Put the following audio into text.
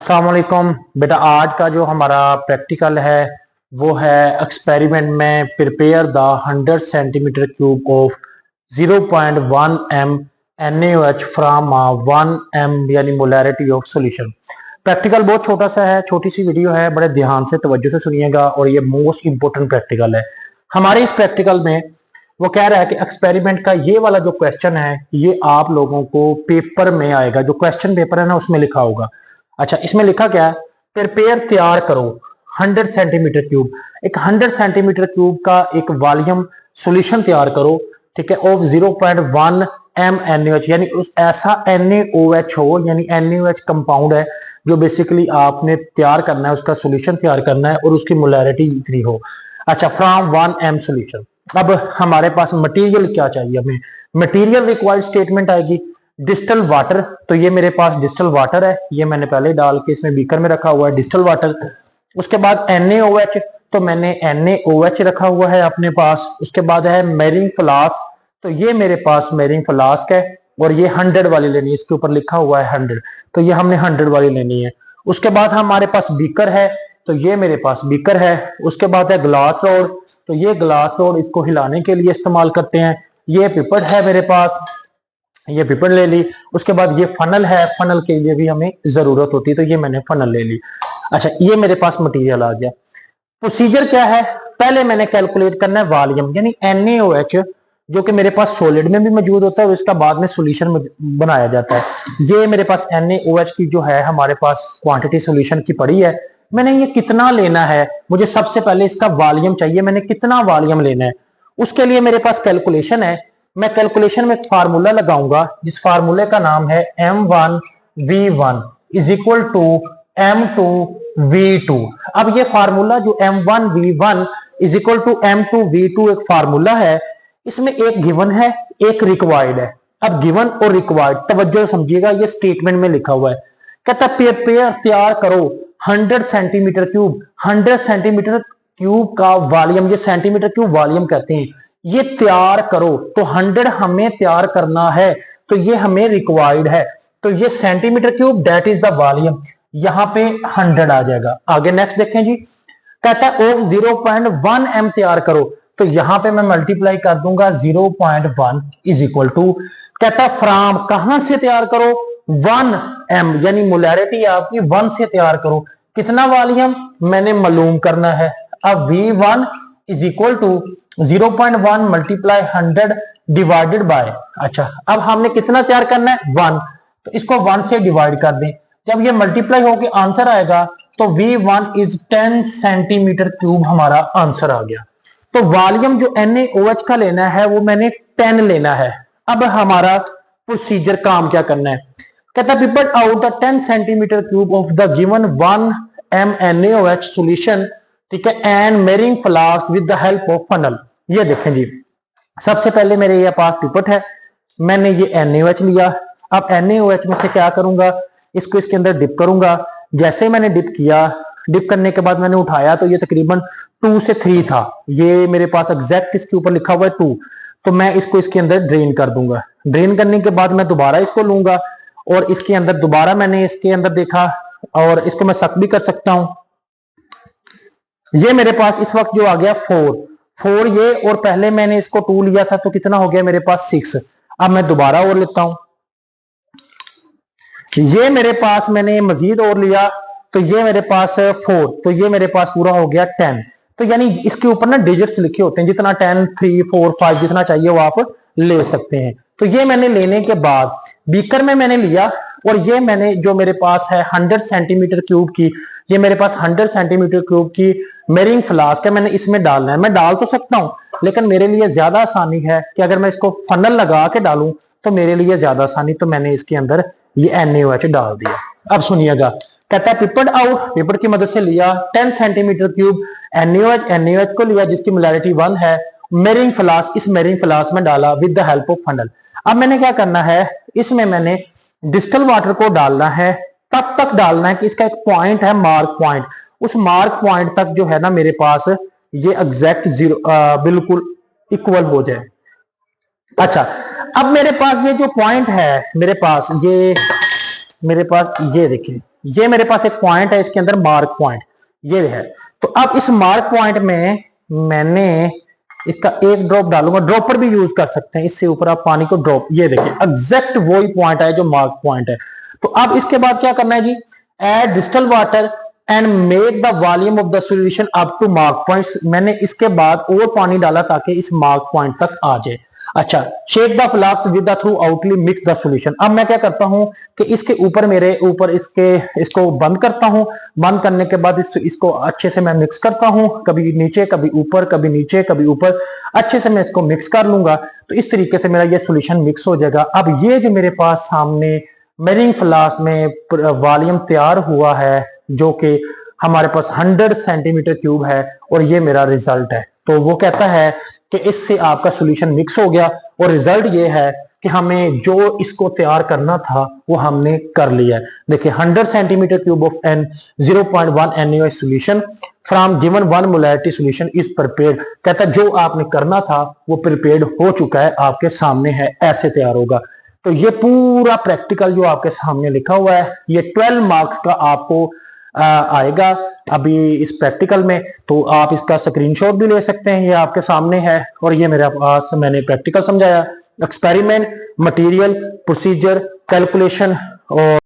अस्सलामुअलैकुम बेटा, आज का जो हमारा प्रैक्टिकल है वो है एक्सपेरिमेंट में prepare the 100 centimetre cube of 0.1 m NaOH from 1 m यानी मोलैरिटी ऑफ सॉल्यूशन। प्रैक्टिकल बहुत छोटा सा है, छोटी सी वीडियो है, बड़े ध्यान से तवज्जो से सुनिएगा और ये मोस्ट इंपोर्टेंट प्रैक्टिकल है। हमारे इस प्रैक्टिकल में वो कह रहा है कि एक्सपेरिमेंट का ये वाला जो क्वेश्चन है ये आप लोगों को पेपर में आएगा, जो क्वेश्चन पेपर है ना उसमें लिखा होगा। अच्छा, इसमें लिखा क्या है? प्रिपेयर तैयार करो 100 सेंटीमीटर क्यूब, एक 100 सेंटीमीटर क्यूब का एक वॉल्यूम सॉल्यूशन तैयार करो, ठीक है, ऑफ 0.1 m NaOH, यानी उस ऐसा NaOH हो, यानी NaOH कंपाउंड है जो बेसिकली आपने तैयार करना है, उसका सॉल्यूशन तैयार करना है और उसकी मोलैरिटी इतनी हो। अच्छा, फ्रॉम 1 m सॉल्यूशन। अब हमारे पास मटेरियल क्या चाहिए? हमें मटेरियल रिक्वायर्ड स्टेटमेंट आएगी डिस्टल वाटर। तो ये मेरे पास डिस्टल वाटर है, ये मैंने पहले डाल के इसमें बीकर में रखा हुआ है डिस्टल वाटर। उसके बाद NaOH, तो मैंने NaOH रखा हुआ है अपने पास। उसके बाद है मेरिंग फ्लास्क, तो ये मेरे पास मेरिंग फ्लास्क है और ये 100 वाली लेनी है, इसके ऊपर लिखा हुआ है 100, तो ये हमने 100 वाली लेनी है। उसके बाद हमारे पास बीकर है, तो ये मेरे पास बीकर है। उसके बाद है ग्लास रोड, तो ये ग्लास रोड इसको हिलाने के लिए इस्तेमाल करते हैं। ये पिपट है मेरे पास, ये पिपट ले ली। उसके बाद ये फनल है, फनल के लिए भी हमें जरूरत होती है, तो ये मैंने फनल ले ली। अच्छा, ये मेरे पास मटेरियल आ गया। प्रोसीजर क्या है? पहले मैंने कैलकुलेट करना है वॉल्यूम, यानी NaOH जो कि मेरे पास सॉलिड में भी मौजूद होता है और इसका बाद में सॉल्यूशन बनाया जाता है। ये मेरे पास NaOH की जो है हमारे पास क्वांटिटी सॉल्यूशन की पड़ी है। मैंने ये कितना लेना है, मुझे सबसे पहले इसका वॉल्यूम चाहिए, मैंने कितना वॉल्यूम लेना है उसके लिए मेरे पास कैलकुलेशन है। मैं कैलकुलेशन में एक फार्मूला लगाऊंगा जिस फार्मूले का नाम है M1V1 is equal to M2V2। अब ये फार्मूला जो M1V1 is equal to M2V2 एक फार्मूला है, इसमें एक गिवन है एक रिक्वायर्ड है। अब गिवन और रिक्वायर्ड तवज्जो समझिएगा, ये स्टेटमेंट में लिखा हुआ है। कहता प्रिपेयर तैयार करो 100 सेंटीमीटर क्यूब, 100 सेंटीमीटर क्यूब का वॉल्यूम, ये सेंटीमीटर क्यूब वॉल्यूम कहते हैं, ये तैयार करो। तो 100 हमें तैयार करना है, तो ये हमें रिक्वायर्ड है, तो ये centimetre cube that is the volume, यहां पे 100 आ जाएगा। आगे नेक्स्ट देखें जी, कहता है ओ 0.1 m तैयार करो, तो यहां पे मैं मल्टीप्लाई कर दूंगा 0.1 इज इक्वल टू, कहता फ्रॉम कहां से तैयार करो 1 m, यानी मोलैरिटी आपकी 1 से तैयार करो। कितना वॉल्यूम मैंने मालूम करना है। अब V1 is equal to 0.1 multiply 100 divided by, अच्छा अब हमने कितना तैयार करना है 1, तो इसको 1 से डिवाइड कर दें। जब ये मल्टीप्लाई होकर आंसर आएगा तो V1 इज 10 सेंटीमीटर क्यूब हमारा आंसर आ गया। तो वॉल्यूम जो NaOH का लेना है वो मैंने 10 लेना है। अब हमारा प्रोसीजर काम क्या करना है? कहता पिपट out the 10 centimetre cube of the given 1 m NaOH solution, ठीक है, and marrying flask with the help of funnel. ये देखें जी, सबसे पहले मेरे ये पास पिपट है, मैंने ये NaOH लिया। अब NaOH में से क्या करूंगा, इसको इसके अंदर डिप करूंगा। जैसे मैंने डिप किया, डिप करने के बाद मैंने उठाया तो ये तकरीबन 2 से 3 था, ये मेरे पास एग्जैक्ट इसके ऊपर लिखा हुआ है 2, तो मैं इसको इसके अंदर ड्रेन कर दूंगा। ड्रेन करने के बाद मैं दोबारा इसको लूंगा और इसके अंदर दोबारा मैंने इसके अंदर देखा और इसको मैं सक भी कर सकता हूं। ये मेरे पास इस वक्त जो आ गया 4 ये, और पहले मैंने इसको 2 लिया था तो कितना हो गया मेरे पास 6। अब मैं दोबारा और लेता हूं, ये मेरे पास मैंने मजीद और लिया तो ये मेरे पास 4, तो ये मेरे पास पूरा हो गया 10। तो यानी इसके ऊपर ना डिजिट्स लिखे होते हैं, जितना 10 3 4 5 जितना चाहिए वो आप ले सकते हैं। तो ये मैंने लेने के बाद बीकर में मैंने लिया और ये मैंने जो मेरे पास है 100 सेंटीमीटर क्यूब की, ये मेरे पास 100 सेंटीमीटर क्यूब की मेरिंग फ्लास्क है, मैंने इसमें डालना है। मैं डाल तो सकता हूं लेकिन मेरे लिए ज्यादा आसानी है कि अगर मैं इसको फनल लगा के डालूं तो मेरे लिए ज्यादा आसानी, तो मैंने इसके अंदर ये NaOH डाल दिया। अब सुनिएगा, कहता है पिपट आउट, पेपर की मदद से लिया 10 सेंटीमीटर क्यूब NaOH को लिया जिसकी मोलैरिटी 1 है, मेरिंग फ्लास्क, इस मेरिंग फ्लास्क में डाला with the help of funnel. अब मैंने क्या करना है, इसमें मैंने डिस्टल वाटर को डालना है, तब तक डालना है कि इसका एक पॉइंट है मार्क पॉइंट, उस मार्क पॉइंट तक जो है ना मेरे पास ये एग्जैक्ट बिल्कुल इक्वल हो जाए। अच्छा, अब मेरे पास ये जो पॉइंट है, मेरे पास ये देखिए ये मेरे पास एक पॉइंट है, इसके अंदर मार्क पॉइंट ये है। तो अब इस मार्क पॉइंट में मैंने इसका एक ड्रॉप डालूंगा, ड्रॉपर भी यूज कर सकते हैं, इससे ऊपर आप पानी को ड्रॉप, ये देखिए एग्जैक्ट वही पॉइंट है जो मार्क पॉइंट है। तो अब इसके बाद क्या करना है जी, add distil water and make the volume of the solution up to mark points. मैंने इसके बाद और पानी डाला ताकि इस मार्क पॉइंट तक आ जाए। अच्छा, shake the flask with the thoroughly mix the solution. अब मैं क्या करता हूं कि इसके ऊपर मेरे ऊपर इसको बंद करता हूं, बंद करने के बाद इसको अच्छे से मैं मिक्स करता हूं, कभी नीचे कभी ऊपर, कभी नीचे कभी ऊपर, अच्छे से मैं इसको मिक्स कर लूंगा। तो इस तरीके से मेरा ये सॉल्यूशन मिक्स हो जाएगा। अब ये जो मेरे पास सामने मेजरिंग फ्लास्क में वॉल्यूम तैयार हुआ है जो कि हमारे पास 100 सेंटीमीटर क्यूब है, और ये मेरा रिजल्ट है। तो वो कहता है कि इससे आपका सॉल्यूशन मिक्स हो गया, और रिजल्ट ये है कि हमें जो इसको तैयार करना था वो हमने कर लिया है। देखिए 100 centimetre cube of an 0.1 NaOH solution from given 1 molarity solution is prepared. कहता है जो आपने करना था वो प्रिपेयर्ड हो चुका है, आपके सामने है, ऐसे तैयार होगा। तो ये पूरा प्रैक्टिकल जो आपके सामने लिखा हुआ है, ये 12 मार्क्स का आपको आएगा अभी इस प्रैक्टिकल में। तो आप इसका स्क्रीनशॉट भी ले सकते हैं, ये आपके सामने है। और ये मेरे पास मैंने प्रैक्टिकल समझाया, एक्सपेरिमेंट, मटेरियल, प्रोसीजर, कैलकुलेशन और